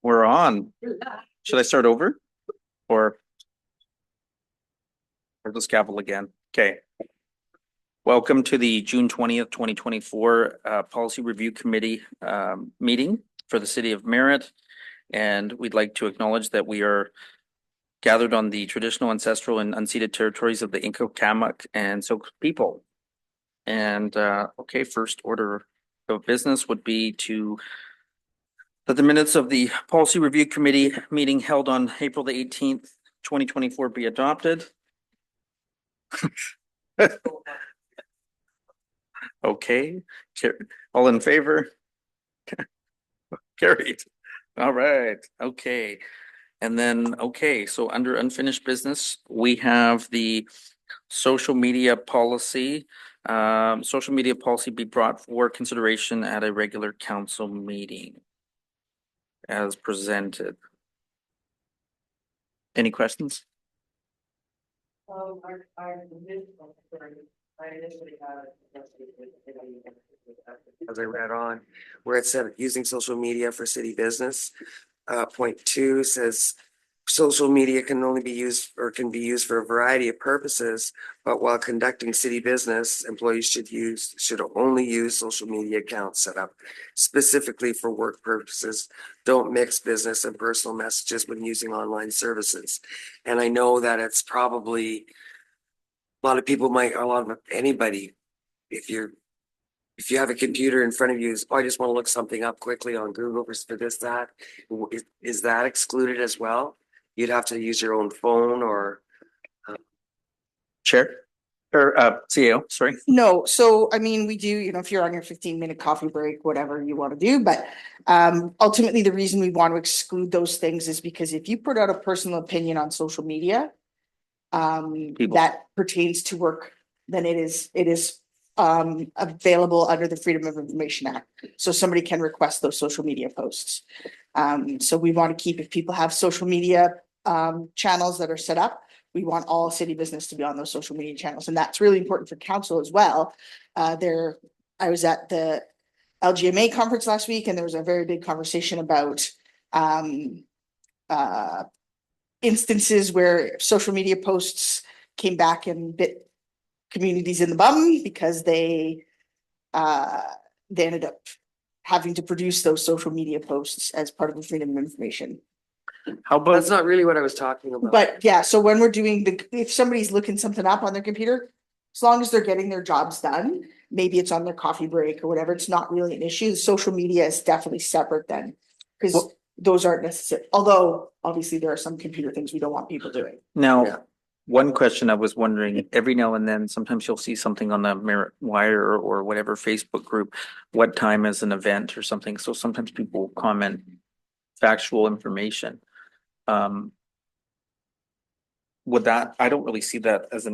We're on. Should I start over? Or just gavel again? Okay. Welcome to the June 20th, 2024 Policy Review Committee meeting for the City of Merritt. And we'd like to acknowledge that we are gathered on the traditional, ancestral, and unceded territories of the Inco, Kamak, and Syilx people. And okay, first order of business would be that the minutes of the Policy Review Committee meeting held on April the 18th, 2024 be adopted. Okay, all in favor? Carried. All right, okay. And then, okay, so under unfinished business, we have the social media policy. Social media policy be brought for consideration at a regular council meeting as presented. Any questions? As I read on, where it said using social media for city business. Point 2 says social media can only be used or can be used for a variety of purposes, but while conducting city business, employees should only use social media accounts set up specifically for work purposes. Don't mix business and personal messages when using online services. And I know that it's probably a lot of anybody, if you have a computer in front of you, I just want to look something up quickly on Google for this, that. Is that excluded as well? You'd have to use your own phone or. Chair or CEO, sorry. No, so I mean, we do, if you're on your 15-minute coffee break, whatever you want to do, but ultimately the reason we want to exclude those things is because if you put out a personal opinion on social media that pertains to work, then it is available under the Freedom of Information Act. So somebody can request those social media posts. So we want to keep, if people have social media channels that are set up, we want all city business to be on those social media channels. And that's really important for council as well. I was at the LGMA conference last week, and there was a very big conversation about instances where social media posts came back and bit communities in the bum because they ended up having to produce those social media posts as part of the Freedom of Information. How about That's not really what I was talking about. But yeah, so when we're doing if somebody's looking something up on their computer, as long as they're getting their jobs done, maybe it's on their coffee break or whatever, it's not really an issue. Social media is definitely separate then, because those aren't necessary. Although obviously there are some computer things we don't want people doing. now? Yeah. One question I was wondering, every now and then, sometimes you'll see something on the Merritt Wire or whatever Facebook group, what time is an event or something. So sometimes people comment factual information. Would that, I don't really see that as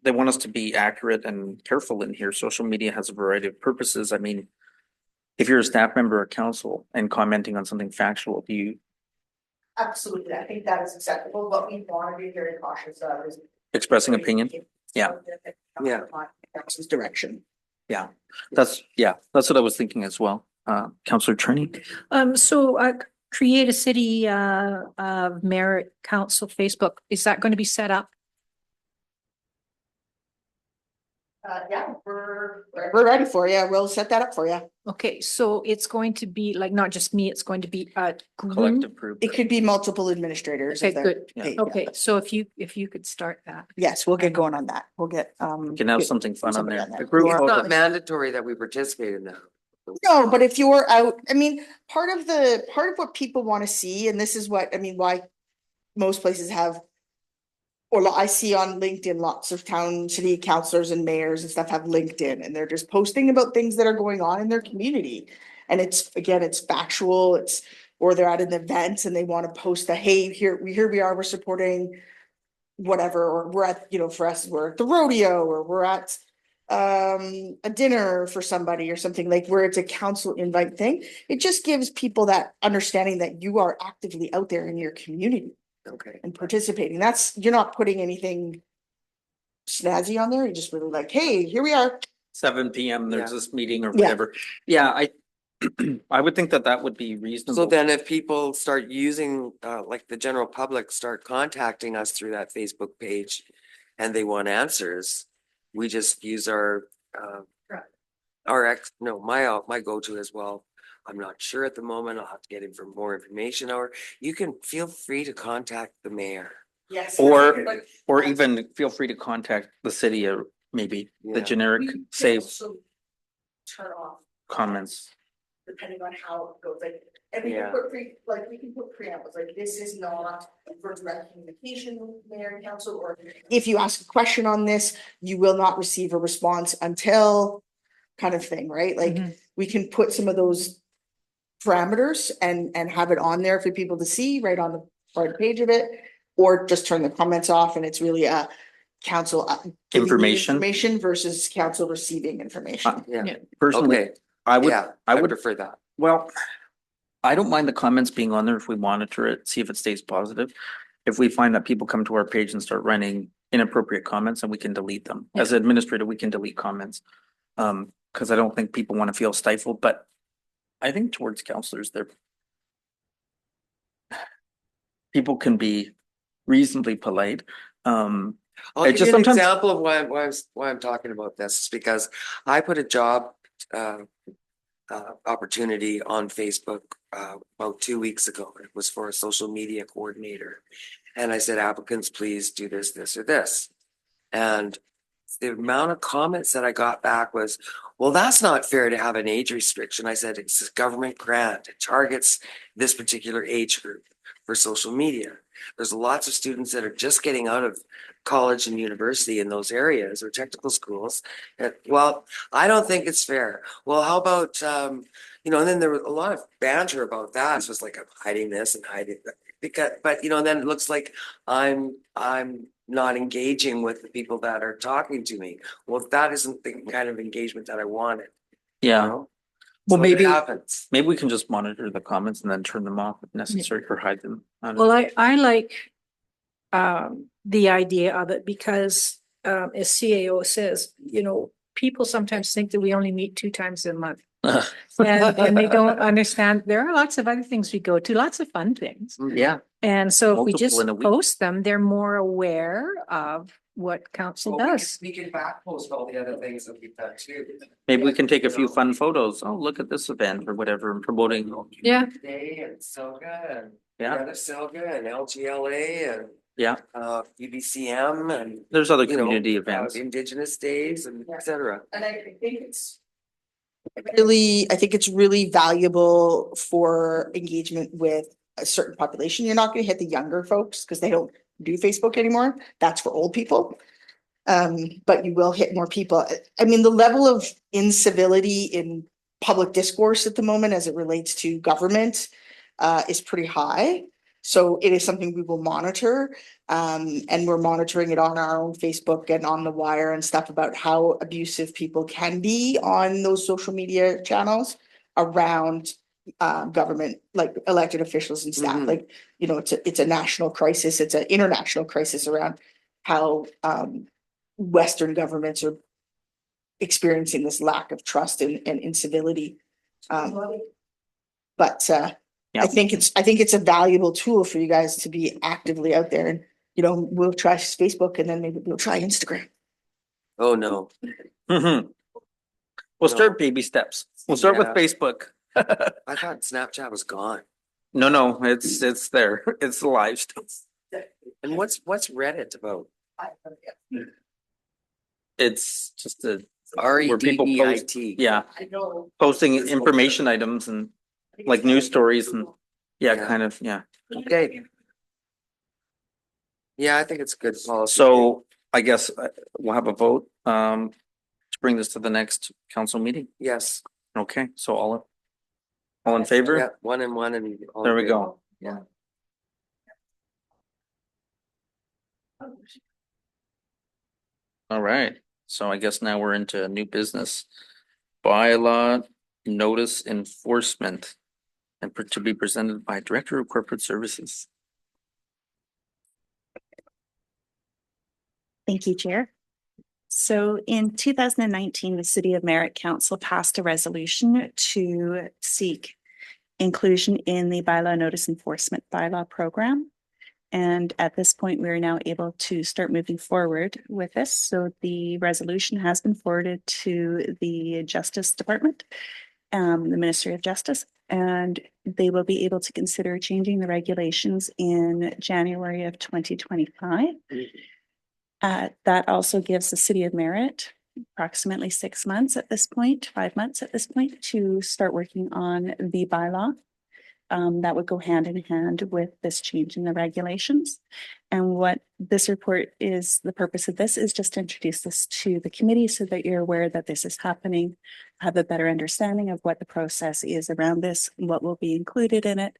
they want us to be accurate and careful in here. Social media has a variety of purposes. I mean, if you're a staff member or council and commenting on something factual, do you? Absolutely, I think that is acceptable, but we want to be very cautious of is Expressing opinion? Yeah. Yeah. Council's direction. Yeah, that's what I was thinking as well. Councillor Trini? Create a city Merritt Council Facebook. Is that going to be set up? Yeah, we're ready for you. We'll set that up for you. Okay, so it's going to be like not just me, it's going to be a Collective group. It could be multiple administrators. Okay, good. Yeah. Okay, so if you could start that. Yes, we'll get going on that. We'll get We can have something fun on there. somebody A group It's photo. not mandatory that we participate in that. No, but if you're out, I mean, part of what people want to see, and this is what, I mean, why most places have, or I see on LinkedIn, lots of town city councilors and mayors and stuff have LinkedIn, and they're just posting about things that are going on in their community. And it's factual, or they're at an event and they want to post hey, here we are, we're supporting whatever, or we're at, for us, we're at the rodeo, or we're at a dinner for somebody or something, like where it's a council invite thing. It just gives people that understanding that you are actively out there in your community. Okay. And participating. You're not putting anything snazzy on there. You're just really like, hey, here we are. 7 p.m. There's Yeah. this meeting or Yeah. whatever. Yeah, I would think that that would be reasonable. So then if people start using, like the general public start contacting us through that Facebook page and they want answers, we just use our, my go-to as well. I'm not sure at the moment. I'll have to get in for more information, or you can feel free to contact the mayor. Yes. Or, or even feel free to contact the city or maybe the Yeah. generic We can save also turn off comments. depending on how it goes, like, and we Yeah. can put we can put preambles, like, this is not for direct communication with mayor and council, or if you ask a question on this, you will not receive a response until kind of thing, right? Like, Mhm. we can put some of those parameters and have it on there for people to see right on the front page of it, or just turn the comments off and it's really a council giving you information versus council receiving information. Yeah, Personally, okay, I would, yeah, I would, prefer that. well, I don't mind the comments being on there if we monitor it, see if it stays positive. If we find that people come to our page and start writing inappropriate comments, and we can delete them. As an administrator, we can delete comments. Because I don't think people want to feel stifled, but I think towards counselors, people can be reasonably polite. I'll It give just you an sometimes- example of why I'm talking about this, is because I put a job, opportunity on Facebook, about 2 weeks ago. It was for a social media coordinator. And I said, applicants, please do this, this, or this. And the amount of comments that I got back was, well, that's not fair to have an age restriction. I said, it's a government grant. It targets this particular age group for social media. There's lots of students that are just getting out of college and university in those areas, or technical schools. And, well, I don't think it's fair. Well, how about, and then there was a lot of banter about that. So it's like, I'm hiding this and hiding that. Because, but then it looks like I'm not engaging with the people that are talking to me. Well, that isn't the kind of engagement that I wanted. Yeah, Well, well, maybe, happens. maybe we can just monitor the comments and then turn them off if necessary or hide them. I don't know. Well, I like the idea of it because as CAO says, people sometimes think that we only meet 2 times a month. And they don't understand there are lots of other things we go to, lots of fun things. Yeah, And so if we Multiple just in a week. post them, they're more aware of what council does. We can back post all the other things that we've done too. maybe we can take a few fun photos. Oh, look at this event or whatever and promoting. Yeah. Day and Selga and Yeah. other Selga and LGLA and Yeah, UBCM and there's other community events. Indigenous days and et cetera. And I think I think it's really valuable for engagement with a certain population. You're not gonna hit the younger folks because they don't do Facebook anymore. That's for old people. But you will hit more people. I mean, the level of incivility in public discourse at the moment as it relates to government is pretty high. So it is something we will monitor. And we're monitoring it on our own Facebook and on the wire and stuff about how abusive people can be on those social media channels around government, like elected officials and staff. Mhm. Like, it's a national crisis, it's an international crisis around how Western governments are experiencing this lack of trust and incivility. But Yeah. I think it's a valuable tool for you guys to be actively out there, and we'll try Facebook and then maybe we'll try Instagram. Oh, no. Mhm. We'll start baby steps. We'll start with Yeah. Facebook. I thought Snapchat was gone. No, it's there. It's live still. And what's Reddit about? It's just where people post, REDDIT. yeah, I know. posting information items and like news stories and Yeah. kind of, yeah. Okay. Yeah, I think it's good policy. So I guess we'll have a vote to bring this to the next council meeting. Yes. Okay, so all in favor? Yeah, 1 and 1 and. all There we good. go. Yeah. All right, so I guess now we're into new business. Bylaw notice enforcement and to be presented by Director of Corporate Services. Thank you, Chair. So in 2019, the City of Merritt Council passed a resolution to seek inclusion in the bylaw notice enforcement bylaw program. And at this point, we are now able to start moving forward with this. So the resolution has been forwarded to the Justice Department, the Ministry of Justice, and they will be able to consider changing the regulations in January of 2025. That also gives the City of Merritt approximately 6 months at this point, 5 months at this point, to start working on the bylaw. That would go hand in hand with this change in the regulations. And what this report is, the purpose of this is just to introduce this to the committee so that you're aware that this is happening, have a better understanding of what the process is around this, what will be included in it,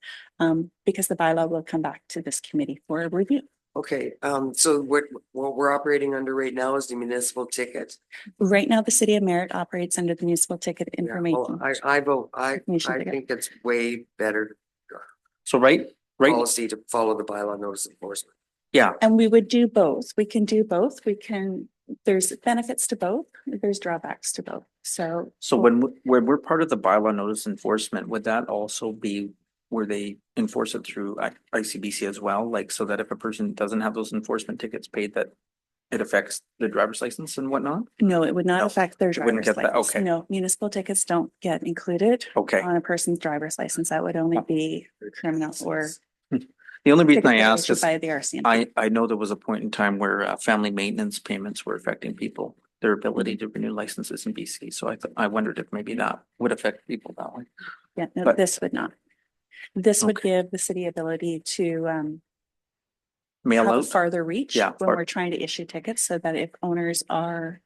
because the bylaw will come back to this committee for a review. Okay, so what we're operating under right now is the municipal ticket. Right now, the City of Merritt operates under the municipal ticket Yeah, information. well, I vote, I Information ticket. think it's way better So right, policy to follow the bylaw notice enforcement. yeah, And we would do both. We can do both. There's benefits to both. There's drawbacks to both. So. so when we're part of the bylaw notice enforcement, would that also be where they enforce it through ICBC as well? Like, so that if a person doesn't have those enforcement tickets paid, that it affects the driver's license and whatnot? No, it would not No, affect their it wouldn't driver's get that, license. okay. No, municipal tickets don't get included Okay. on a person's driver's license. That would only be criminal or The only reason tickets I that are asked issued is by the RCMP. I know there was a point in time where family maintenance payments were affecting people, their ability to renew licenses in BC. So I wondered if maybe that would affect people that way. Yeah, no, but- this would not. This would Okay. give the city ability to Mail have a out, farther reach Yeah, when we're trying to issue tickets so that if owners of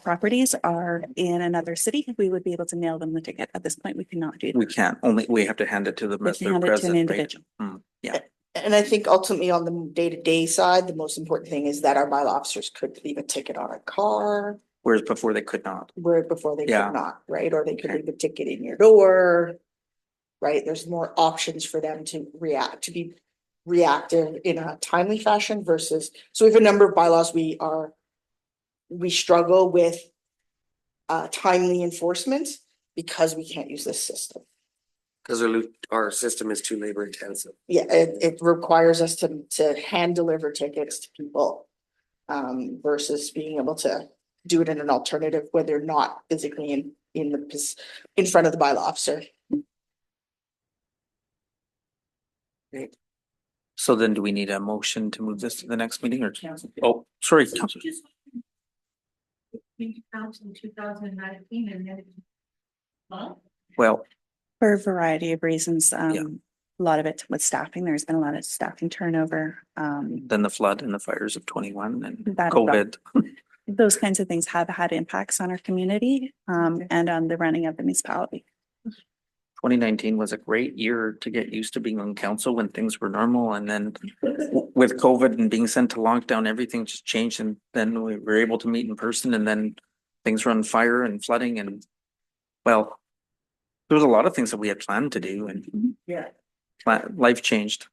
properties are in another city, we would be able to mail them the ticket. At this point, we cannot do we that. can't, we have to hand it to them We as have to their hand it to an present, right? individual. Yeah, And I think ultimately on the day-to-day side, the most important thing is that our bylaw officers could leave a ticket on a car, whereas before they could not. where before they Yeah. could not, right? Or they could Okay. leave a ticket in your door. Right? There's more options for them to be reactive in a timely fashion versus, so we have a number of bylaws we struggle with timely enforcement because we can't use this system. Because our system is too labor intensive. Yeah, it requires us to hand deliver tickets to people versus being able to do it in an alternative where they're not physically in front of the bylaw officer. So then do we need a motion to move this to the next meeting or? Oh, sorry, Councilor. We found in 2019 and then. Huh? Well, For a variety of reasons, Yeah. a lot of it with staffing. There's been a lot of staffing turnover. then the flood and the fires of 21 and That as well. COVID. Those kinds of things have had impacts on our community and on the running of the municipality. 2019 was a great year to get used to being on council when things were normal, and then with COVID and being sent to lockdown, everything just changed, and then we were able to meet in person, and then things were on fire and flooding, and well, there was a lot of things that we had planned to do, and Yeah. life changed.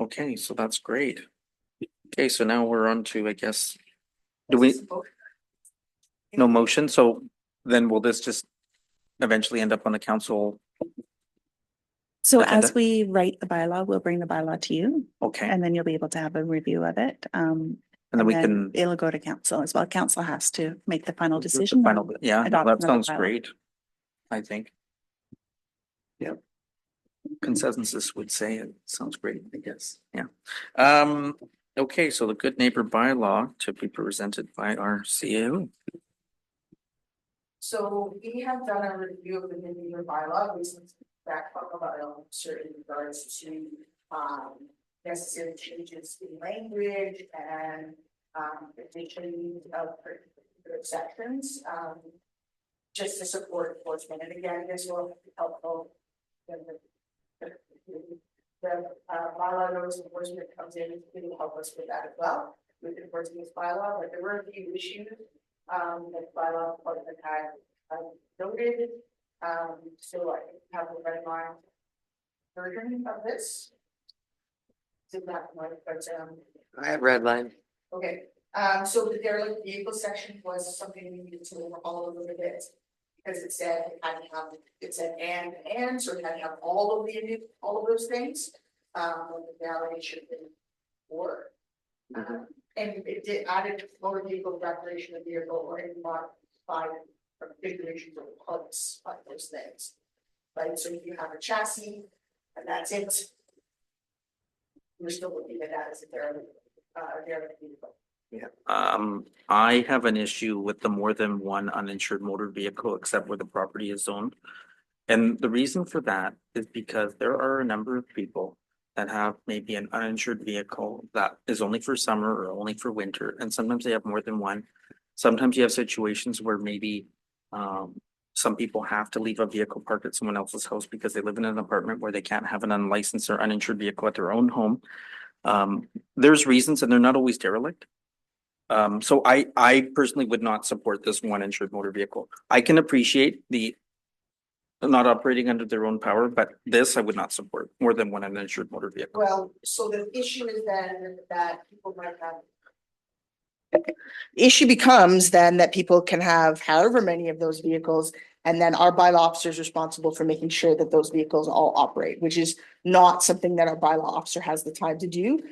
Okay, so that's great. Okay, so now we're on to, I guess, do we, no motion, so then will this just eventually end up on the council? So Agenda. as we write the bylaw, we'll bring the bylaw to you Okay, and then you'll be able to have a review of it. and then we can. It'll go to council as well. Council has to make the final the decision. Final, yeah, no, adoption of that the sounds bylaw. great. I think. Yep. Consensus would say it sounds great, I guess, yeah. Okay, so the good neighbor bylaw to be presented by our CEO. So we have done a review of the new bylaw, we back up about in regards to necessary changes in language and addition of particular sections just to support enforcement. And again, this will be helpful when the bylaw notice enforcement comes in, it will help us with that as well, with enforcing this bylaw. But there were a few issues that bylaw department had noted. So I have a red line version of this. Did that one, but I have red line. okay. So the derelict vehicle section was something we needed to overhaul a little bit. Because it said, it had to have, it said and, so it had to have all of those things. When the reality should have been four. And it did added motor vehicle, recreation of vehicle, or any modified configuration of parts, like those things. Right, so if you have a chassis, and that's it. We're still looking at that as a derelict vehicle. I have an issue with the more than one uninsured motor vehicle, except where the property is zoned. And the reason for that is because there are a number of people that have maybe an uninsured vehicle that is only for summer or only for winter, and sometimes they have more than one. Sometimes you have situations where maybe some people have to leave a vehicle parked at someone else's house because they live in an apartment where they can't have an unlicensed or uninsured vehicle at their own home. There's reasons, and they're not always derelict. So I personally would not support this one insured motor vehicle. I can appreciate the not operating under their own power, but this I would not support, more than one uninsured motor vehicle. Well, so the issue is then that people might have. Issue becomes then that people can have however many of those vehicles, and then our bylaw officer is responsible for making sure that those vehicles all operate, which is not something that our bylaw officer has the time to do.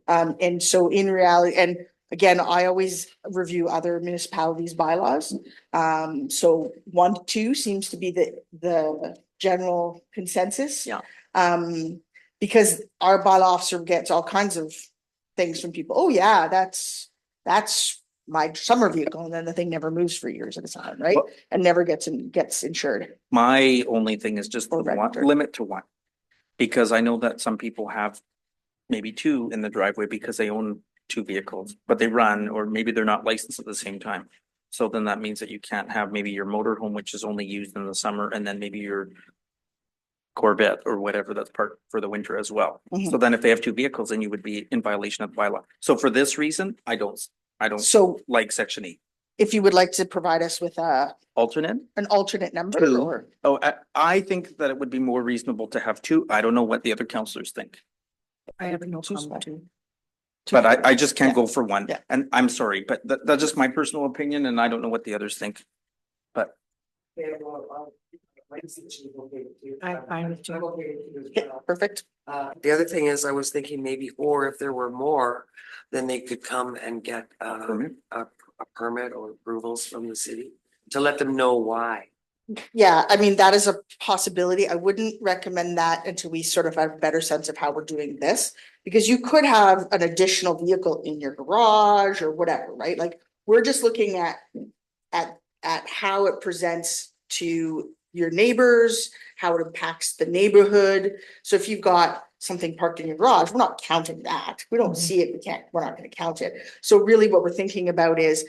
And so in reality, and again, I always review other municipalities' bylaws. So 1 to 2 seems to be the general consensus. Yeah. Because our bylaw officer gets all kinds of things from people. Oh, yeah, that's my summer vehicle, and then the thing never moves for years at a time, right? Well- And never gets insured. My only thing is just Or one, registered. limit to one. Because I know that some people have maybe 2 in the driveway because they own 2 vehicles, but they run, or maybe they're not licensed at the same time. So then that means that you can't have maybe your motorhome, which is only used in the summer, and then maybe your Corvette or whatever that's parked for the winter as well. Mhm. So then if they have 2 vehicles, then you would be in violation of the bylaw. So for this reason, I don't So like section E. if you would like to provide us with Alternate? an alternate number, 2. or Oh, I think that it would be more reasonable to have 2. I don't know what the other counselors think, I have no Two's comment. fine. but I just can't Yeah. go for one. Yeah. And I'm sorry, but that's just my personal opinion, and I don't know what the others think. But I'm fine with 2. Okay, perfect. The other thing is, I was thinking maybe, or if there were more, then they could come and get permit? a permit or approvals from the city to let them know why. Yeah, I mean, that is a possibility. I wouldn't recommend that until we sort of have a better sense of how we're doing this. Because you could have an additional vehicle in your garage or whatever, right? Like, we're just looking at how it presents to your neighbors, how it impacts the neighborhood. So if you've got something parked in your garage, we're not counting that. We don't Mhm. see it, we're not gonna count it. So really what we're thinking about is,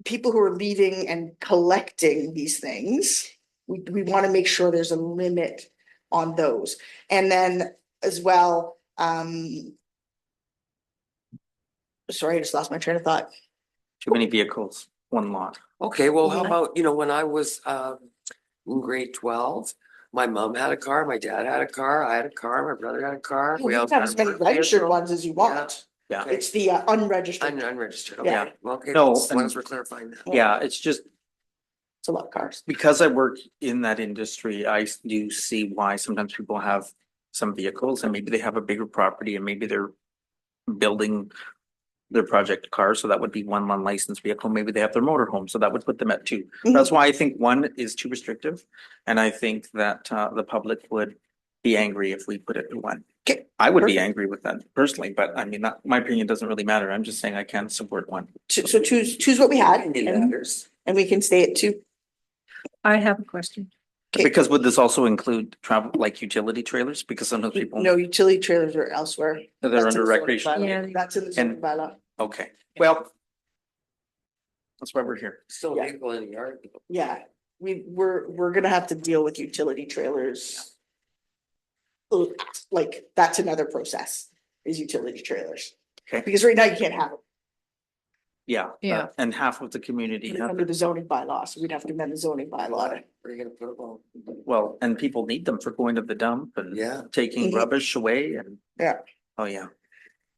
people who are leaving and collecting these things, we want to make sure there's a limit on those. And then as well, sorry, I just lost my train of thought. Too many vehicles, one lot. Okay, well, how Yeah. about, when I was in grade 12, my mom had a car, my dad had a car, I had a car, my brother had a car. You We all can have as many registered ones as you want. Yeah. Okay. It's the unregistered, Unregistered, Yeah. okay, well, okay, No, as long and- as we're clarifying that. Yeah, it's just it's a lot of cars. because I work in that industry, I do see why sometimes people have some vehicles, and maybe they have a bigger property, and maybe they're building their project car, so that would be one unlicensed vehicle. Maybe they have their motorhome, so that would put them at 2. That's why I think 1 is too restrictive, and I think that the public would be angry if we put it to 1. Okay, I would be perfect. angry with that personally, but I mean, my opinion doesn't really matter. I'm just saying I can't support 1. So two's what we had, It and matters. we can stay at 2. I have a question. Okay. Because would this also include travel, like utility trailers? Because sometimes people, No, utility trailers are elsewhere. they're That's in under the zoning recreation. bylaw. Yeah. That's in the zoning And- bylaw. Okay, well, that's why we're here. Still Yeah. vehicle in the yard. Yeah, we're gonna have to deal with utility trailers. Like, that's another process, is utility trailers. Okay. Because right now you can't have Yeah. Yeah. And half of the community it have under it. the zoning bylaw, so we'd have to amend the zoning bylaw. Where are you gonna put them all? Well, and people need them for going to the dump and Yeah. taking Mhm. rubbish away and. Yeah. Oh, yeah.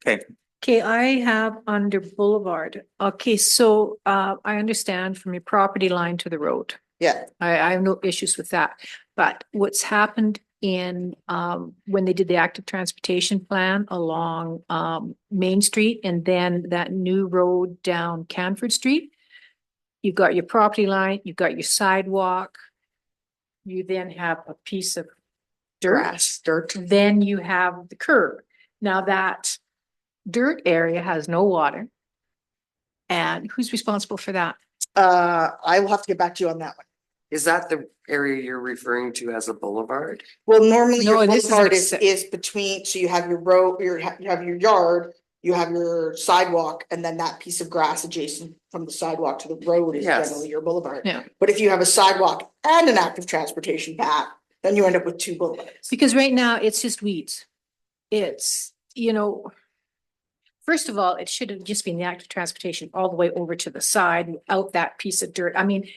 Okay, Okay, I have under Boulevard. Okay, so I understand from your property line to the road. Yeah, I have no issues with that. But what's happened in when they did the active transportation plan along Main Street and then that new road down Canford Street, you've got your property line, you've got your sidewalk. You then have a piece of dirt, grass, dirt. then you have the curb. Now that dirt area has no water. And who's responsible for that? I will have to get back to you on that one. Is that the area you're referring to as a boulevard? Well, normally No, your this is boulevard accept- is between, so you have your road, you have your yard, you have your sidewalk, and then that piece of grass adjacent from the sidewalk to the road is Yes. generally your boulevard. Yeah. But if you have a sidewalk and an active transportation path, then you end up with two boulevards. Because right now it's just weeds. It's, you know, first of all, it should have just been the active transportation all the way over to the side without that piece of dirt. I mean,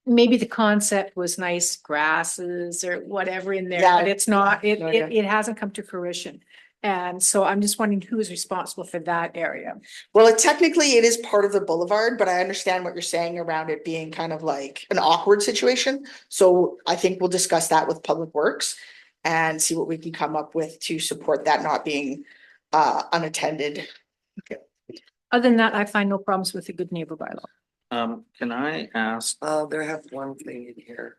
maybe the concept was nice grasses or whatever in there, Yeah. but it's not, No, yeah. it hasn't come to fruition. And so I'm just wondering who is responsible for that area. Well, technically it is part of the boulevard, but I understand what you're saying around it being kind of like an awkward situation. So I think we'll discuss that with Public Works and see what we can come up with to support that not being unattended. Other than that, I find no problems with the good neighbor bylaw. Can I ask, There have one thing in here.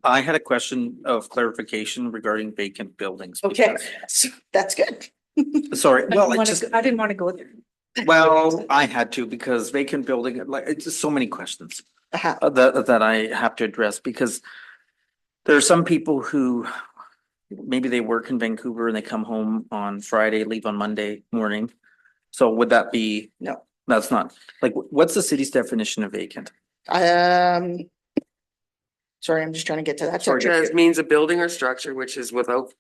I had a question of clarification regarding vacant buildings. Okay, because- so that's good. Sorry, well, I it just, didn't want to go there. well, I had to because vacant building, like, it's just so many questions Uh-huh. that I have to address because there are some people who maybe they work in Vancouver and they come home on Friday, leave on Monday morning. So would that be? No. That's not, like, what's the city's definition of vacant? Sorry, I'm just trying to get to that. It means a building or structure which is without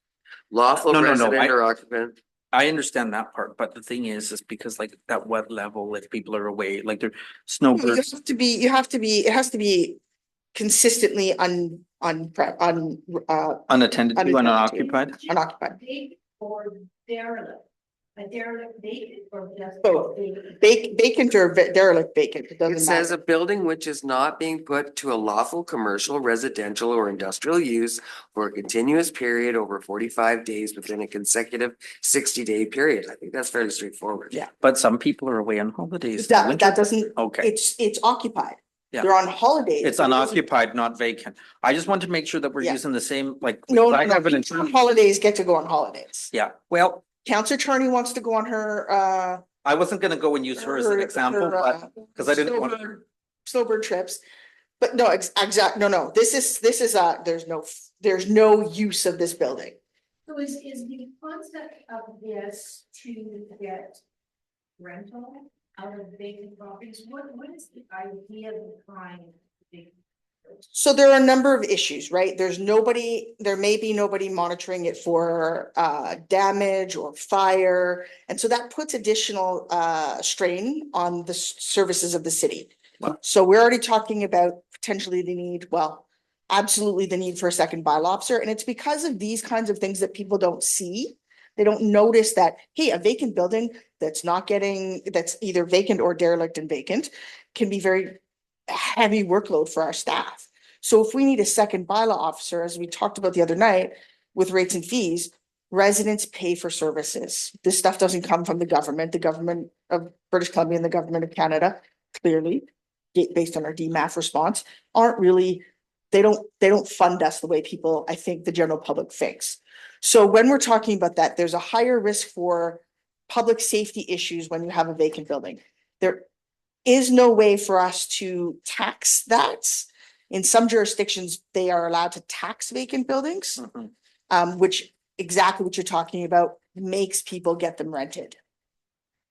lawful No, resident or occupant. I understand that part, but the thing is because like at what level, if people are away, like they're snowbirds. You have to be, it has to be consistently Unattended to, Unattended. unoccupied? unoccupied. Or derelict. A derelict vacant or just. Both. Vacant or derelict vacant, it It doesn't says a matter. building which is not being put to a lawful commercial, residential, or industrial use for a continuous period over 45 days within a consecutive 60-day period. I think that's fairly straightforward. Yeah. But some people are away on holidays. in That winter. doesn't, Okay, it's occupied. Yeah. They're on holidays. it's but it doesn't- unoccupied, not vacant. I just want to make sure that we're Yeah. using the same, like. No, I no, have an people on holidays get to go on holidays. Yeah, well, Counselor Charney wants to go on her, I wasn't gonna go and use her as an example, but, because I didn't want. snowbird trips. But no, no, this is, there's no use of this building. So is the concept of this to get rental out of vacant properties? What is the idea behind the? So there are a number of issues, right? There may be nobody monitoring it for damage or fire. And so that puts additional strain on the services of the city. Wow. So we're already talking about potentially the need, well, absolutely the need for a second bylaw officer. And it's because of these kinds of things that people don't see. They don't notice that, hey, a vacant building that's either vacant or derelict and vacant can be very heavy workload for our staff. So if we need a second bylaw officer, as we talked about the other night with rates and fees, residents pay for services. This stuff doesn't come from the government of British Columbia and the government of Canada, clearly, based on our DMAF response, aren't really, they don't fund us the way people, I think the general public thinks. So when we're talking about that, there's a higher risk for public safety issues when you have a vacant building. There is no way for us to tax that. In some jurisdictions, they are allowed to tax vacant buildings, which exactly what you're talking about makes people get them rented.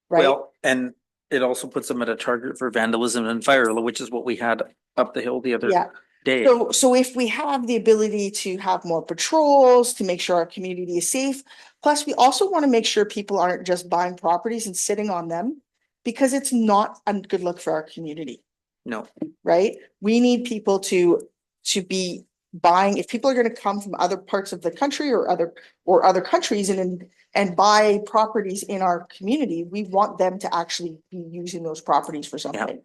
Right? Well, and it also puts them at a target for vandalism and fire, which is what we had up the hill the other Yeah. day. So if we have the ability to have more patrols, to make sure our community is safe, plus we also want to make sure people aren't just buying properties and sitting on them, because it's not a good look for our community. No, Right? We need people to be buying, if people are going to come from other parts of the country or other countries and and buy properties in our community, we want them to actually be using those properties for something.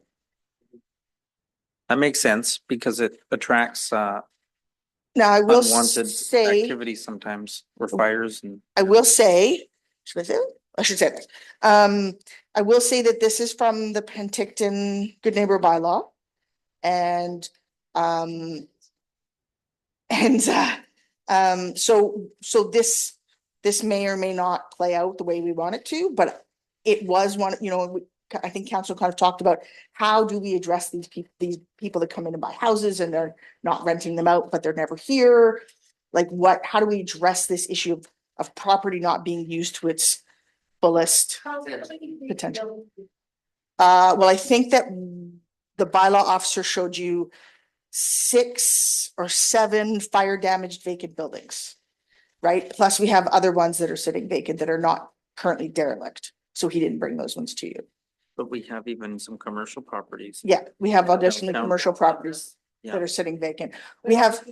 That makes sense because it attracts Now, I will unwanted say, activities sometimes or fires and. I will say, should I say it? I should say this. I will say that this is from the Penticton Good Neighbor Bylaw. And, so this may or may not play out the way we want it to, but it was one, I think council kind of talked about how do we address these people that come in and buy houses and they're not renting them out, but they're never here. Like how do we address this issue of property not being used to its fullest potential? Well, I think that the bylaw officer showed you 6 or 7 fire damaged vacant buildings. Right? Plus we have other ones that are sitting vacant that are not currently derelict. So he didn't bring those ones to you. But we have even some commercial properties. Yeah, we have additional Downtown. commercial properties Yeah. that are sitting vacant. We have.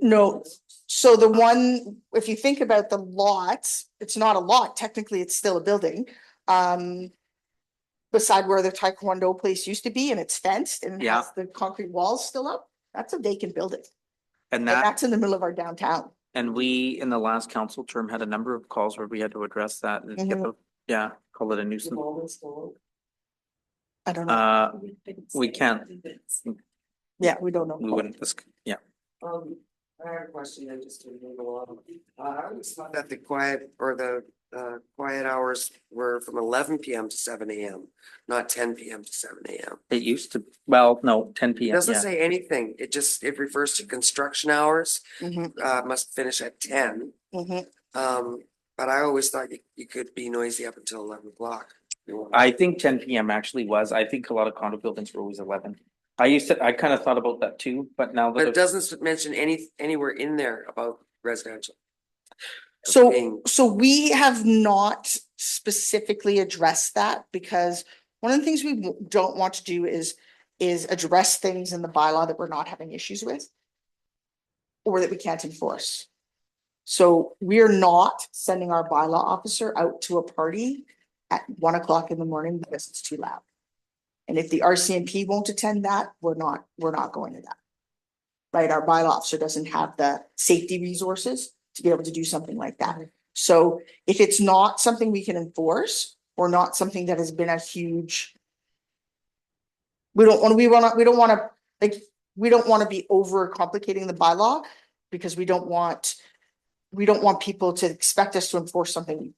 No, so the one, if you think about the lots, it's not a lot, technically it's still a building. Beside where the Taekwondo place used to be and it's fenced and it Yeah. has the concrete walls still up, that's a vacant building. And And that, that's in the middle of our downtown. and we, in the last council term, had a number of calls where we had to address that and get Mhm. the, yeah, call it a nuisance. I don't know. We can't, Yeah, we don't know. we wouldn't, yeah. I have a question, I just to move along. I always thought that the quiet hours were from 11 PM to 7 AM, not 10 PM to 7 AM. It used to, well, no, 10 It PM, doesn't yeah. say anything, it refers to construction hours, Mhm, must finish at 10. mhm. But I always thought you could be noisy up until 11 o'clock. I think 10 PM actually was, I think a lot of condo buildings were always 11. I kind of thought about that too, but now But it that, doesn't mention anywhere in there about residential. So we have not specifically addressed that because one of the things we don't want to do is address things in the bylaw that we're not having issues with. Or that we can't enforce. So we're not sending our bylaw officer out to a party at 1 o'clock in the morning because it's too loud. And if the RCMP won't attend that, we're not going to that. Right, our bylaw officer doesn't have the safety resources to be able to do something like that. So if it's not something we can enforce or not something that has been a huge. We don't want to be over complicating the bylaw because we don't want people to expect us to enforce something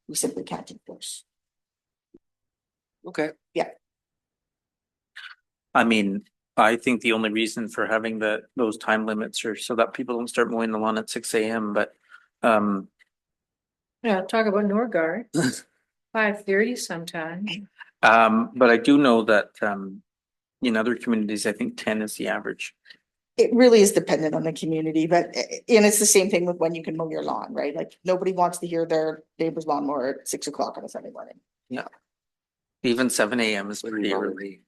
we simply can't enforce. Okay. I mean, I think the only reason for having those time limits are so that people don't start mowing the lawn at 6 AM, but, Yeah, talk about Norgard, 5:30 sometime. but I do know that, in other communities, I think 10 is the average. It really is dependent on the community, but, and it's the same thing with when you can mow your lawn, right? Like, nobody wants to hear their neighbor's lawnmower at 6 o'clock on a Sunday morning. Even 7 AM is pretty early.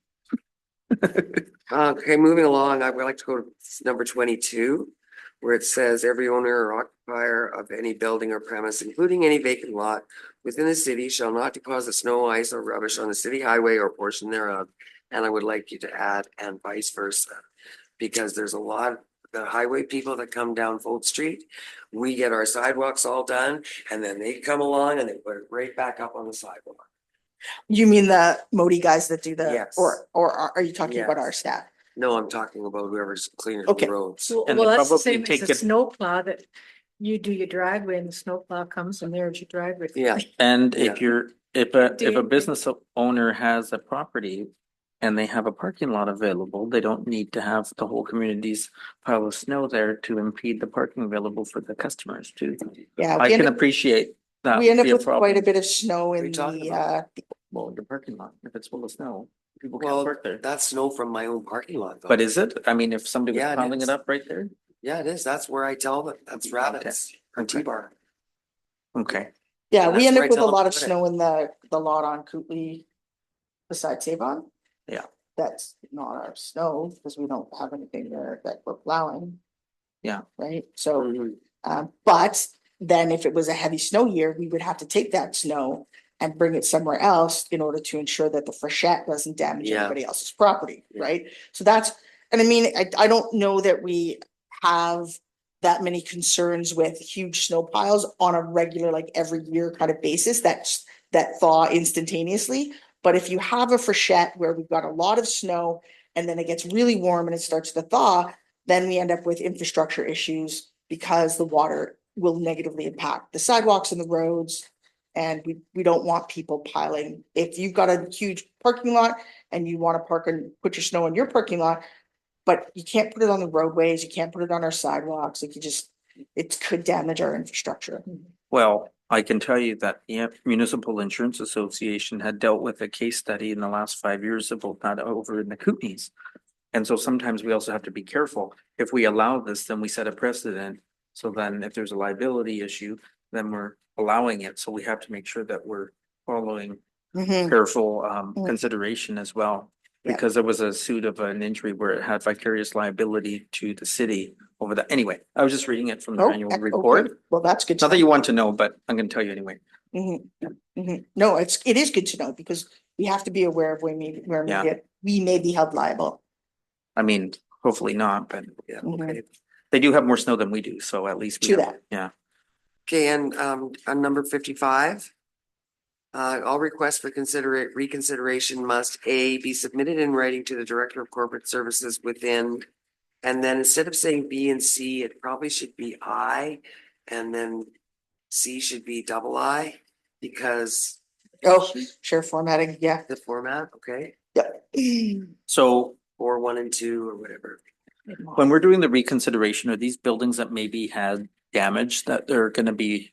Okay, moving along, I would like to go to number 22, where it says every owner or occupier of any building or premise, including any vacant lot within the city, shall not deposit snow, ice, or rubbish on the city highway or portion thereof. And I would like you to add and vice versa, because there's a lot of the highway people that come down Fold Street. We get our sidewalks all done, and then they come along and they put it right back up on the sidewalk. You mean the Modi guys that do the, Yes. or are you talking about our Yes. staff? No, I'm talking about whoever's cleaning Okay. the roads. And Well, they that's the probably same take as a it- snowplow that you do your driveway and the snowplow comes and there's your driveway. Yeah. And Yeah. if a business owner has a property and they have a parking lot available, they don't need to have the whole community's pile of snow there to impede the parking available for the customers too. Yeah. I can appreciate that. We end up be a with quite a problem. bit of snow What are in you talking the, about? Well, the parking lot, if it's full of snow, people can't Well, park there. that's snow from my own parking lot though. But is it? I mean, if somebody was Yeah, it piling is. it up right there? Yeah, it is. That's where I tell them. That's rabbits or Okay. T-bar. Okay, yeah, And we that's end where up I with a tell them lot to of put it. snow in the lot on Kootley beside Savon. Yeah. That's not our snow because we don't have anything there that we're plowing. Yeah. Right, so, Mhm. but then if it was a heavy snow year, we would have to take that snow and bring it somewhere else in order to ensure that the freshet doesn't damage Yeah. anybody else's property, right? So that's, and I mean, I don't know that we have that many concerns with huge snow piles on a regular, like every year kind of basis that thaw instantaneously. But if you have a freshet where we've got a lot of snow and then it gets really warm and it starts to thaw, then we end up with infrastructure issues because the water will negatively impact the sidewalks and the roads. And we don't want people piling. If you've got a huge parking lot and you want to park and put your snow in your parking lot, but you can't put it on the roadways, you can't put it on our sidewalks, like it could damage our infrastructure. Well, I can tell you that the Municipal Insurance Association had dealt with a case study in the last 5 years about that over in the Kootenays. And so sometimes we also have to be careful. If we allow this, then we set a precedent. So then if there's a liability issue, then we're allowing it. So we have to make sure that we're following Mhm. careful Mm. consideration as well. Yeah. Because there was a suit of an injury where it had vicarious liability to the city over that. Anyway, I was just reading it from the Oh, annual okay. report. Well, that's good. Not that you want to know, but I'm gonna tell you anyway. No, it is good to know because we have to be aware of Yeah. we may be held liable. I mean, hopefully not, but yeah, Mhm. okay. They do have more snow than we do, so at least we To have, that. yeah. Okay, and on number 55. All requests for reconsideration must A, be submitted in writing to the Director of Corporate Services within. And then instead of saying B and C, it probably should be I, and then C should be double I, because Oh, sure, formatting, yeah. the format, okay, Yeah. So or 1 and 2 or whatever. when we're doing the reconsideration, are these buildings that maybe had damage that they're gonna be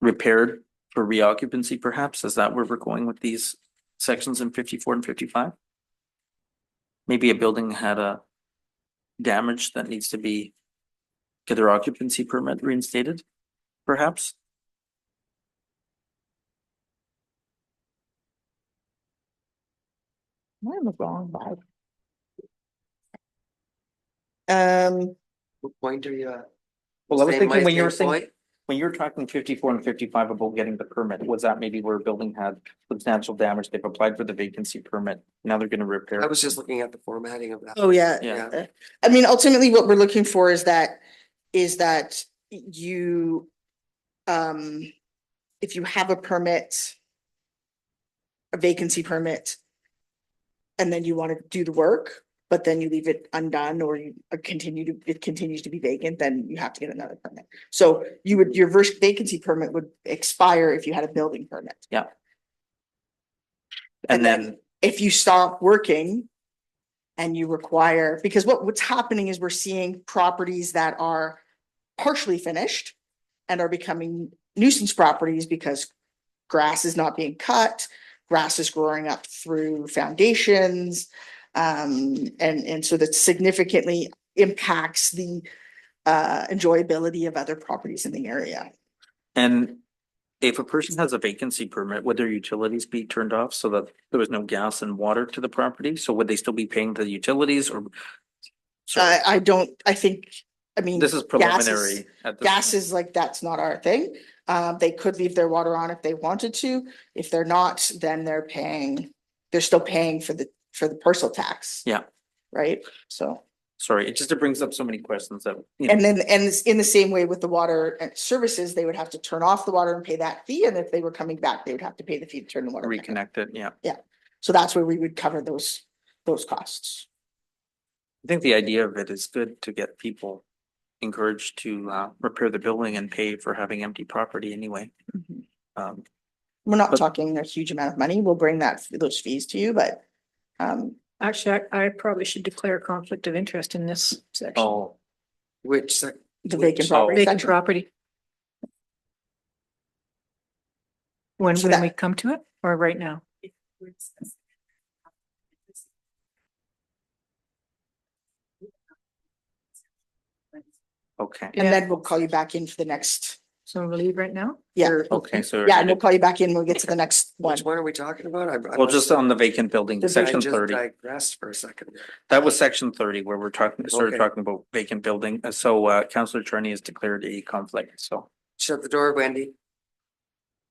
repaired for reoccupancy perhaps? Is that where we're going with these sections in 54 and 55? Maybe a building had a damage that needs to get their occupancy permit reinstated, perhaps? I'm the wrong vibe. What point are you at? Well, I was Same thinking way, when you were same saying, point? when you were talking 54 and 55 about getting the permit, was that maybe where a building had substantial damage? They've applied for the vacancy permit. Now they're gonna I repair. was just looking at the formatting of that. Oh, yeah. Yeah. I mean, ultimately, what we're looking for is that you, if you have a permit, a vacancy permit, and then you want to do the work, but then you leave it undone or you it continues to be vacant, then you have to get another permit. So your vacancy permit would expire if you had a building permit. Yeah. And And then then, if you stop working and you require, because what's happening is we're seeing properties that are partially finished and are becoming nuisance properties because grass is not being cut, grass is growing up through foundations. And so that significantly impacts the enjoyability of other properties in the area. and if a person has a vacancy permit, would their utilities be turned off so that there was no gas and water to the property? So would they still be paying the utilities or? Sorry, I think, I mean. this is preliminary at this Gas point. is like, that's not our thing. They could leave their water on if they wanted to. If they're not, then they're still paying for the parcel tax. Yeah. Right, so. Sorry, it brings up so many questions that, And it's in the same way with the water and services, they would have to turn off the water and pay that fee. And if they were coming back, they would have to pay the fee to turn the water back on. reconnect it, yeah. So that's where we would cover those costs. I think the idea of it is good to get people encouraged to repair the building and pay for having empty property anyway. We're not But- talking a huge amount of money. We'll bring those fees to you, but Actually, I probably should declare a conflict of interest in this section. Oh, Which, the vacant Oh. property Vacant section. property. When So that- we come to it or right now? okay. And then we'll call you back in for the next So we'll leave right now? Yeah. Okay, so. Yeah, and we'll call you back in. We'll get to the next one. Which one are we talking about? Well, just on the vacant building, The I section just 30. digressed for a second. That was section 30 where we're started Okay. talking about vacant building. So Councillor Attorney has declared a conflict, so. Shut the door, Wendy.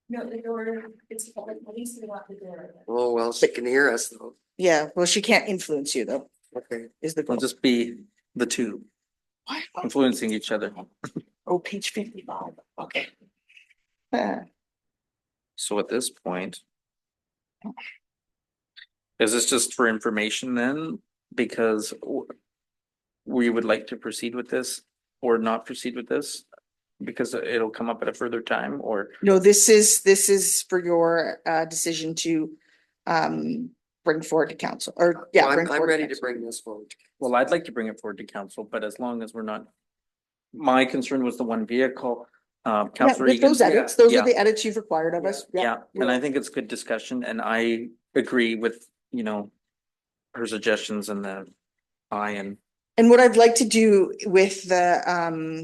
No, the door, it's, at least we want the door. Oh, well, she can hear us though. Yeah, well, she can't influence you though, Okay. is the We'll goal. just be the two influencing each other. Oh, page 55. Okay. So at this point. Is this just for information then? Because we would like to proceed with this or not proceed with this? Because it'll come up at a further time or, No, this is for your decision to bring forward to council or yeah. Well, bring I'm forward ready to council. bring this forward. well, I'd like to bring it forward to council, but as long as we're not. My concern was the one vehicle, Yeah, Councillor with Egan. those edits, those Yeah. are the edits you've required of us. Yeah, and I think it's good discussion and I agree with, her suggestions and And what I'd like to do with the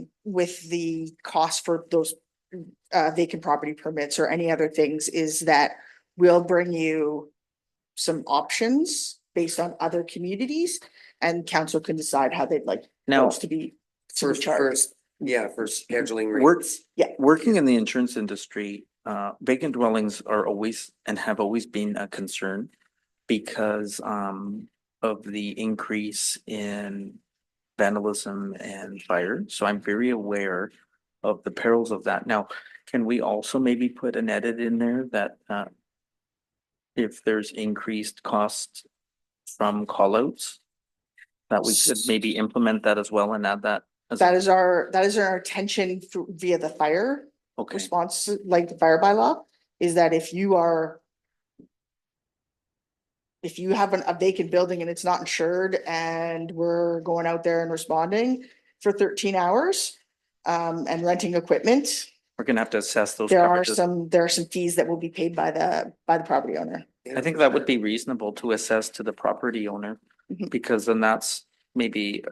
cost for those vacant property permits or any other things is that we'll bring you some options based on other communities and council can decide how they'd like now. those to be charged. First, yeah, for scheduling Works, rates. working in the insurance industry, vacant dwellings are always and have always been a concern because of the increase in vandalism and fire. So I'm very aware of the perils of that. Now, can we also maybe put an edit in there that if there's increased cost from callouts, that we could maybe implement that as well and add that? That is our intention via the fire Okay, response, like the fire bylaw, is that if you have a vacant building and it's not insured and we're going out there and responding for 13 hours and renting equipment, we're gonna have to assess those there are coverages. some fees that will be paid by the property owner. I think that would be reasonable to assess to the property owner, Mhm. because then that's maybe,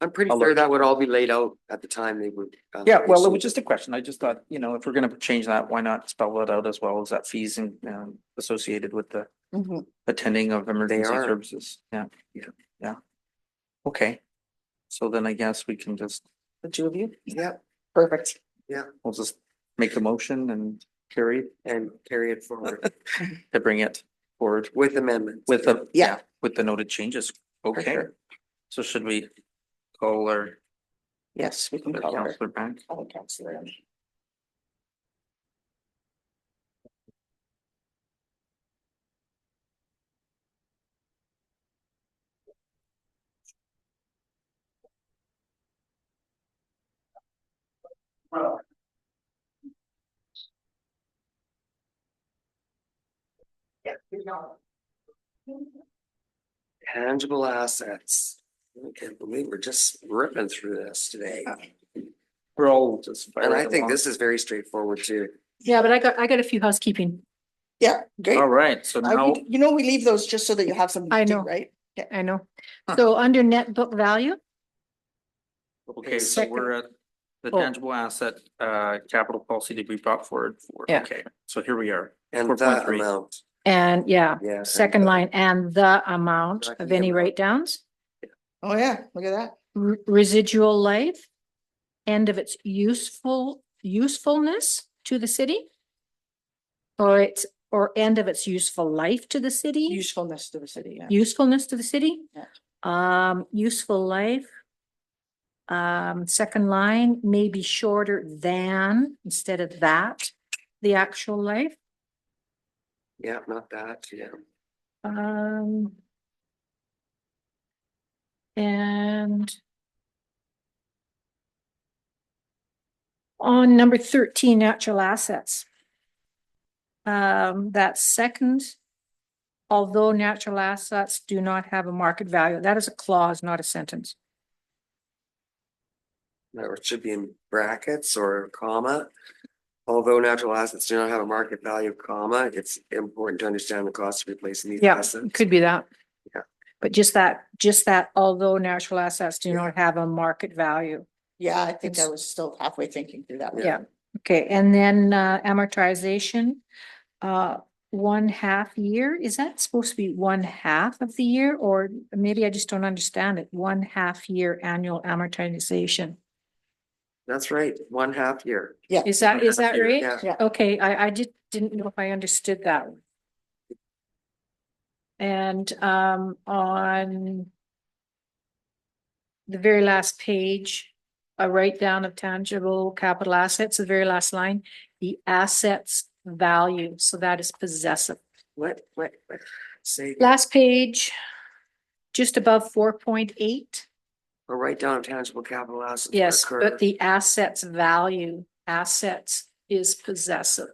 I'm pretty I'll sure look- that would all be laid out at the time they would. yeah, well, it was just a question. I just thought, if we're gonna change that, why not spell it out as well as that fees and associated with the Mhm. attending of emergency are. services. Yeah. Yeah. Okay. So then I guess we can just, The two of you, Yeah, perfect. we'll just make the motion and carry and carry it forward to bring it forward with amendments. with the, Yeah. with the noted changes. For Okay. sure. So should we call our Yes, we can call her. counselor back? Call the counselor in. Yeah. Tangible assets. I can't believe we're just ripping through this today. We're all just. And I think along. this is very straightforward too. Yeah, but I got a few housekeeping. Yeah, great. All right, so now, We leave those just so that you have something I to do, know. right? I know. Huh. So under net book value, okay, so Second. we're at the Oh. tangible asset, capital policy to be brought forward for, Yeah. okay, so here we are. And 4.3. that amount. and yeah, Yeah. second line, and the amount of any Amount. write downs, Oh, yeah, look at that. residual life, end of its usefulness to the city. Or end of its useful life to the city, Usefulness to the city, yeah. usefulness to the city. Yeah. Useful life. Second line may be shorter than instead of that, the actual life. Yeah, not that, yeah. And on number 13, natural assets. That second, although natural assets do not have a market value, that is a clause, not a sentence. Or it should be in brackets or a comma. Although natural assets do not have a market value, comma, it's important to understand the cost of replacing these Yeah, assets. it could be that. Yeah. But just that, although natural assets do not have a market value. Yeah, I think I It's- was still halfway thinking through that one. Yeah, Okay, and then amortization, 1/2 year, is that supposed to be 1/2 of the year? Or maybe I just don't understand it, 1/2 year annual amortization. That's right, 1/2 year. Is that 1/2 year, right? Yeah. Yeah. Okay, I just didn't know if I understood that. And on the very last page, a write down of tangible capital assets, the very last line, the assets value, so that is possessive. What? Say, Last page, just above 4.8. or write down tangible capital assets. Yes, occur. but the assets value, assets is possessive.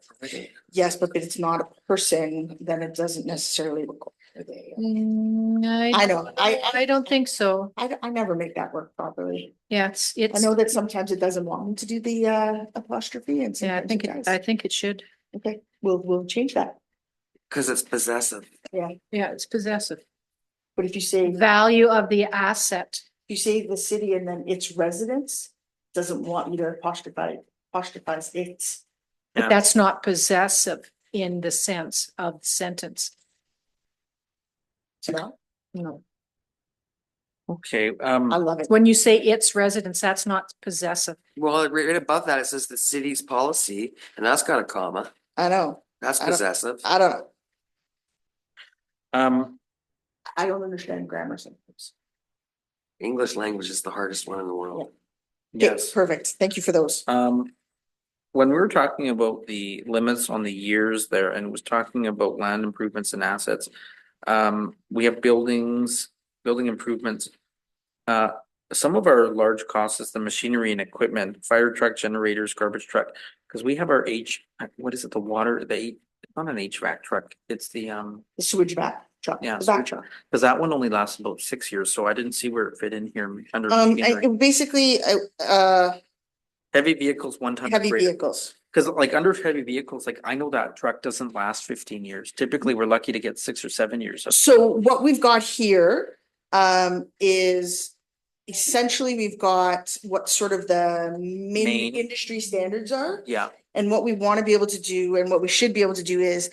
Yes, but if it's not a person, then it doesn't necessarily require I know, I don't think so. I never make that work properly. Yeah, I it's, know that sometimes it doesn't want me to do the apostrophe and yeah, sometimes it does. I think it should. Okay, we'll change that. Cause it's possessive. Yeah, Yeah, it's possessive. but if you say, if Value of the asset. you say the city and then its residents, doesn't want you to apostrophize its. But Yeah. that's not possessive in the sense of the sentence. No, No. Okay, I love it. When you say its residents, that's not possessive. Well, right above that, it says the city's policy, and that's got a comma. I know, That's I don't- possessive. I don't know. um, I don't understand grammar sometimes. English language is the hardest one in the world. Okay, yes. perfect. Thank you for those. When we were talking about the limits on the years there and was talking about land improvements and assets, we have buildings, building improvements. Some of our large costs is the machinery and equipment, fire truck, generators, garbage truck, because we have our what is it, the water, it's not an HVAC truck, it's the, The sewage back truck, Yeah, the back sewage- truck. because that one only lasts about 6 years, so I didn't see where it fit in here under. machinery. Basically, Heavy vehicles, 1 ton. heavy vehicles. Because like under heavy vehicles, like I know that truck doesn't last 15 years. Typically, we're lucky to get 6 or 7 years. So what we've got here is essentially we've got what sort of the main Main. industry standards are. Yeah, And what we want to be able to do and what we should be able to do is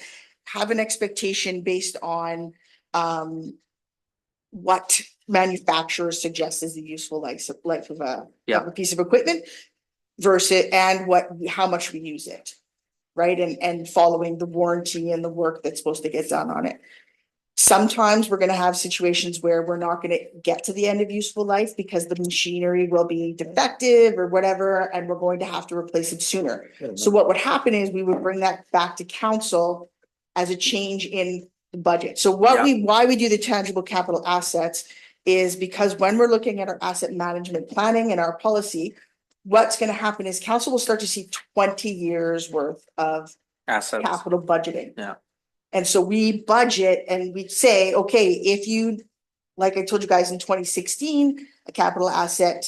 have an expectation based on what manufacturers suggest is the useful life of a piece of equipment versus and how much we use it. Right? And following the warranty and the work that's supposed to get done on it. Sometimes we're gonna have situations where we're not gonna get to the end of useful life because the machinery will be defective or whatever, and we're going to have to replace it sooner. So what would happen is we would bring that back to council as a change in the budget. So why we do the tangible capital assets is because when we're looking at our asset management planning and our policy, what's gonna happen is council will start to see 20 years worth of assets. capital budgeting. Yeah. And so we budget and we say, okay, if you, like I told you guys in 2016, a capital asset,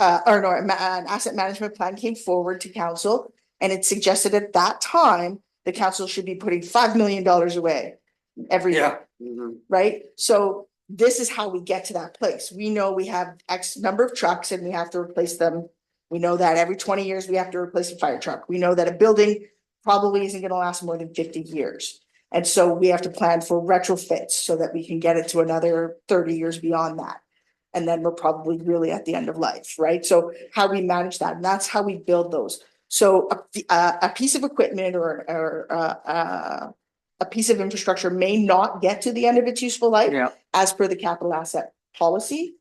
an asset management plan came forward to council. And it suggested at that time, the council should be putting $5 million away every year, Mhm. right? So this is how we get to that place. We know we have X number of trucks and we have to replace them. We know that every 20 years we have to replace a fire truck. We know that a building probably isn't gonna last more than 50 years. And so we have to plan for retrofits so that we can get it to another 30 years beyond that. And then we're probably really at the end of life, right? So how we manage that, and that's how we build those. So a piece of equipment or a piece of infrastructure may not get to the end of its useful life Yeah, as per the capital asset policy.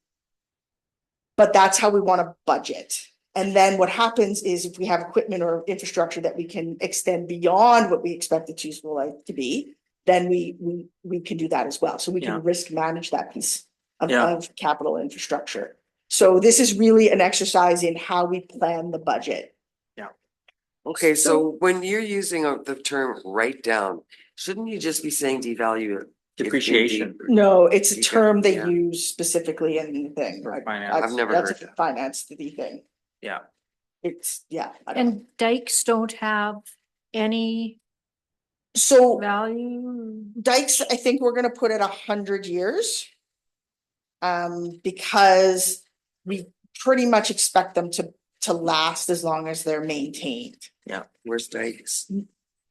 But that's how we want to budget. And then what happens is if we have equipment or infrastructure that we can extend beyond what we expect its useful life to be, then we can do that as well. So we Yeah. can risk manage that piece Yeah. of capital infrastructure. So this is really an exercise in how we plan the budget. Okay, so when you're using the term write down, shouldn't you just be saying devalue? depreciation. No, it's a You term they yeah. use specifically in the thing. For right? finance. That's- I've never that's heard a that. finance the thing. Yeah, It's, yeah. I don't know. And dikes don't have any So value. dikes, I think we're gonna put it 100 years. Because we pretty much expect them to last as long as they're maintained. Where's dikes?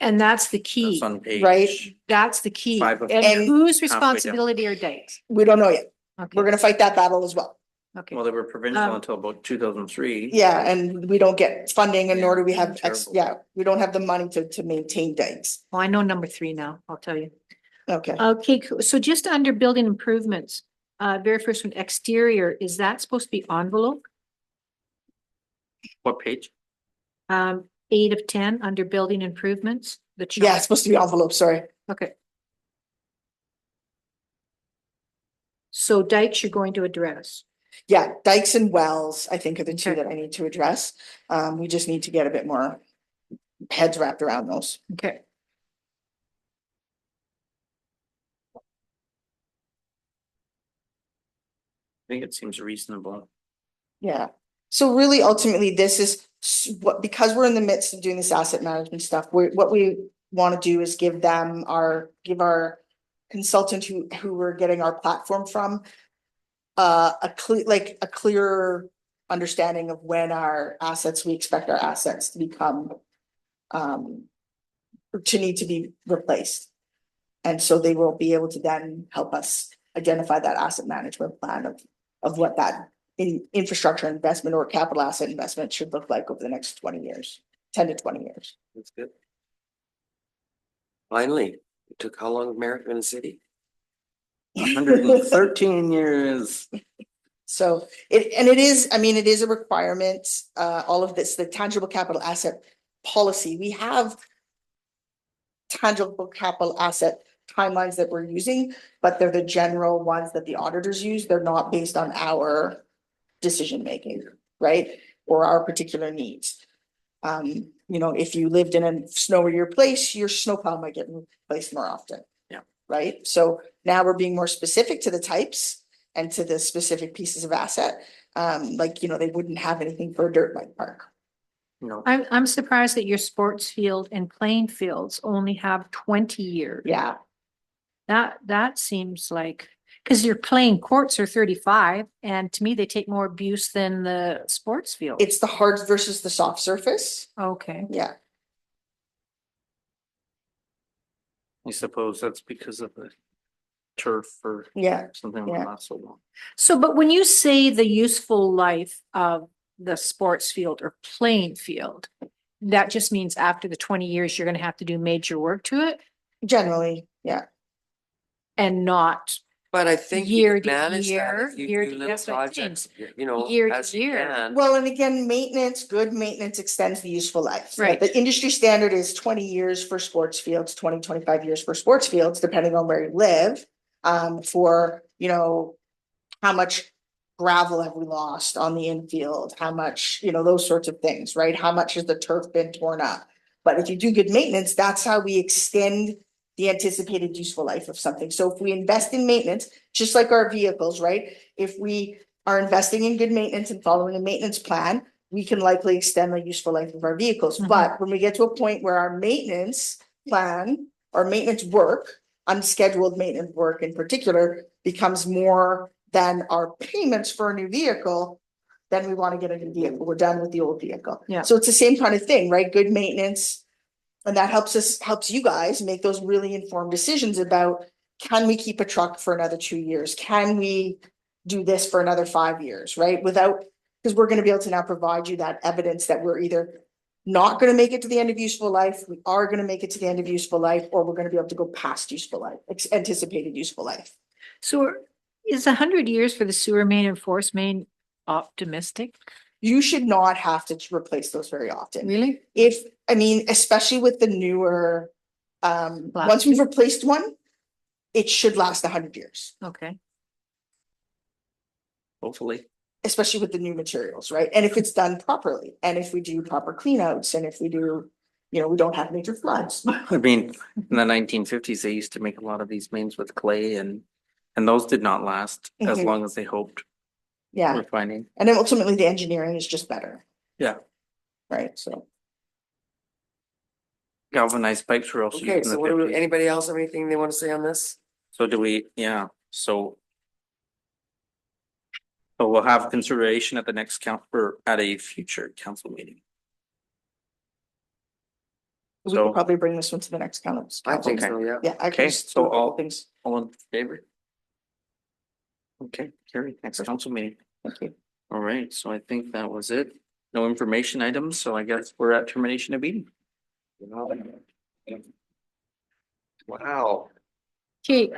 And that's the That's key. on page. Right. That's the key. Five of- And And- whose halfway down. responsibility are dikes? We don't know yet. We're Okay, gonna fight that battle as well. okay. Well, they were provincial Um, until about 2003. Yeah, and we don't get funding and nor do we have, Terrible. we don't have the money to maintain dikes. Well, I know number 3 now, I'll tell you. Okay. Okay, cool. So just under building improvements, very first one, exterior, is that supposed to be envelope? What page? 8 of 10 under building improvements, the Yeah, chart. it's supposed to be envelope, sorry. Okay. So dikes you're going to address. Yeah, dikes and wells, I think are the two Okay. that I need to address. We just need to get a bit more heads wrapped around those. Okay. I think it seems reasonable. Yeah, so really ultimately, this is what, because we're in the midst of doing this asset management stuff, what we want to do is give our consultant who we're getting our platform from. A clear understanding of when we expect our assets to become. To need to be replaced. And so they will be able to then help us identify that asset management plan of what that infrastructure investment or capital asset investment should look like over the next 20 years, 10 to 20 years. That's good. Finally, it took how long of Merritt in the city? 113 years. So it is a requirement, all of this, the tangible capital asset policy, we have tangible capital asset timelines that we're using, but they're the general ones that the auditors use. They're not based on our decision making, right? Or our particular needs. If you lived in a snowier place, your snowplow might get replaced more often. Yeah. Right? So now we're being more specific to the types and to the specific pieces of asset. They wouldn't have anything for a dirt bike park. No, I'm surprised that your sports field and playing fields only have 20 years. Yeah. That seems like, because your playing courts are 35, and to me, they take more abuse than the sports field. It's the hard versus the soft surface. Okay. Yeah. I suppose that's because of the turf or Yeah. something Yeah. not so long. So, but when you say the useful life of the sports field or playing field, that just means after the 20 years, you're gonna have to do major work to it Generally, yeah. and not But I think Year you to can manage that year, if you year do to- little that's what I'm saying. projects, Year to as you year. can. Well, and again, good maintenance extends the useful life. Right. The industry standard is 20 years for sports fields, 25 years for sports fields, depending on where you live. For, how much gravel have we lost on the infield? How much, those sorts of things, right? How much has the turf been torn up? But if you do good maintenance, that's how we extend the anticipated useful life of something. So if we invest in maintenance, just like our vehicles, right? If we are investing in good maintenance and following a maintenance plan, we can likely extend the useful life of our vehicles. Mhm. But when we get to a point where our maintenance plan or maintenance work, unscheduled maintenance work in particular, becomes more than our payments for a new vehicle, then we want to get a new vehicle. We're done with the old vehicle. Yeah. So it's the same kind of thing, right? Good maintenance. And that helps you guys make those really informed decisions about, can we keep a truck for another 2 years? Can we do this for another 5 years, right? Because we're going to be able to now provide you that evidence that we're either not going to make it to the end of useful life, we are going to make it to the end of useful life, or we're going to be able to go past useful life, anticipated useful life. So is 100 years for the sewer main and force main optimistic? You should not have to replace those very often. Really? Especially with the newer, once we've replaced one, it should last 100 years, Okay. Hopefully. especially with the new materials, right? And if it's done properly, and if we do proper cleanouts, and if we do, we don't have major floods. I mean, in the 1950s, they used to make a lot of these mains with clay and those did not last as Mhm. long as they hoped. Yeah, Refining. and then ultimately the engineering is just better. Yeah. Right, so. Galvanized pipes were also used Okay, in the so 50s. anybody else have anything they want to say on this? So so we'll have consideration at the next at a future council meeting. We So- could probably bring this one to the next council. I think Okay. so, yeah. Yeah, I Okay, can. so all- Things. All in favor? Okay, carry next council meeting. Thank you. All right, so I think that was it. No information items, so I guess we're at termination of meeting. Wow. Okay,